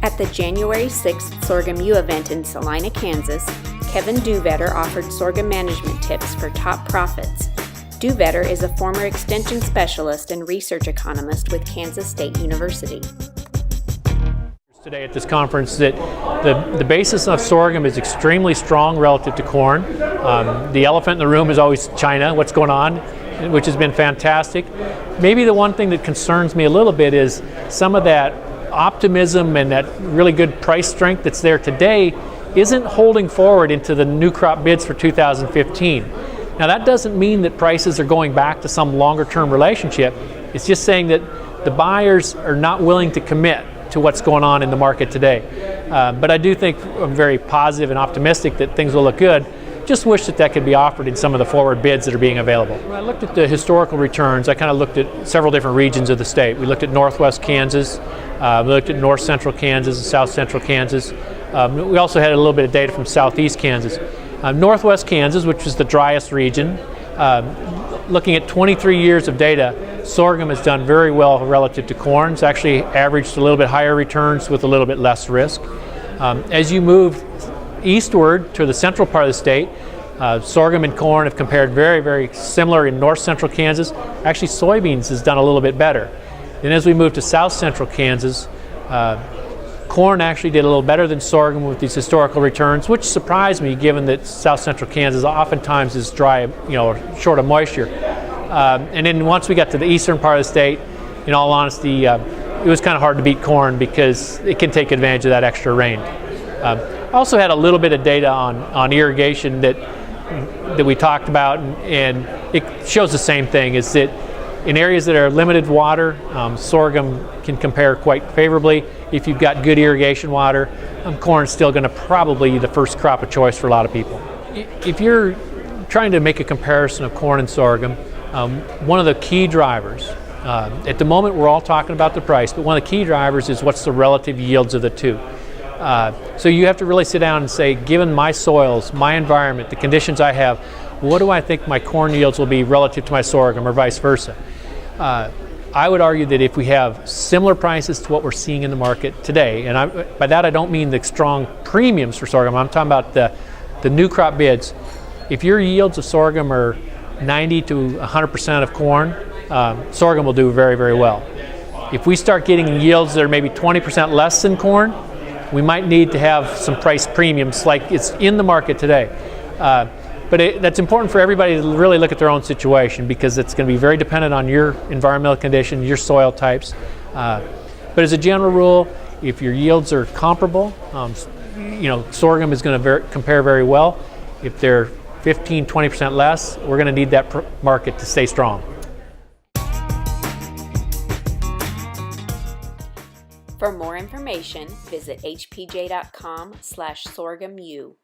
At the January 6th Sorghum U event in Salina, Kansas, Kevin Dhuyvetter offered sorghum management tips for top profits. Dhuyvetter is a former extension specialist and research economist with Kansas State University. Today at this conference that the basis of sorghum is extremely strong relative to corn. The elephant in the room is always China, what's going on, which has been fantastic. Maybe the one thing that concerns me a little bit is some of that optimism and that really good price strength that's there today isn't holding forward into the new crop bids for 2015. Now that doesn't mean that prices are going back to some longer term relationship. It's just saying that the buyers are not willing to commit to what's going on in the market today. But I do think I'm very positive and optimistic that things will look good. Just wish that could be offered in some of the forward bids that are being available. When I looked at the historical returns, I kind of looked at several different regions of the state. We looked at northwest Kansas, we looked at north central Kansas and south central Kansas. We also had a little bit of data from southeast Kansas. Northwest Kansas, which is the driest region, looking at 23 years of data, sorghum has done very well relative to corn. It's actually averaged a little bit higher returns with a little bit less risk. As you move eastward to the central part of the state, sorghum and corn have compared very, very similar in north central Kansas. Actually, soybeans has done a little bit better. And as we move to south central Kansas, corn actually did a little better than sorghum with these historical returns, which surprised me given that south central Kansas oftentimes is dry, short of moisture. And then once we got to the eastern part of the state, in all honesty, it was kind of hard to beat corn because it can take advantage of that extra rain. Also had a little bit of data on irrigation that we talked about, and it shows the same thing, is that in areas that are limited water, sorghum can compare quite favorably. If you've got good irrigation water, corn's still going to probably be the first crop of choice for a lot of people. If you're trying to make a comparison of corn and sorghum, one of the key drivers, at the moment we're all talking about the price, but one of the key drivers is what's the relative yields of the two. So you have to really sit down and say, given my soils, my environment, the conditions I have, what do I think my corn yields will be relative to my sorghum, or vice versa? I would argue that if we have similar prices to what we're seeing in the market today, and by that I don't mean the strong premiums for sorghum, I'm talking about the new crop bids. If your yields of sorghum are 90 to 100% of corn, sorghum will do very, very well. If we start getting yields that are maybe 20% less than corn, we might need to have some price premiums like it's in the market today. But that's important for everybody to really look at their own situation, because it's going to be very dependent on your environmental conditions, your soil types. But as a general rule, if your yields are comparable, sorghum is going to compare very well. If they're 15, 20% less, we're going to need that market to stay strong. For more information, visit hpj.com/sorghumu.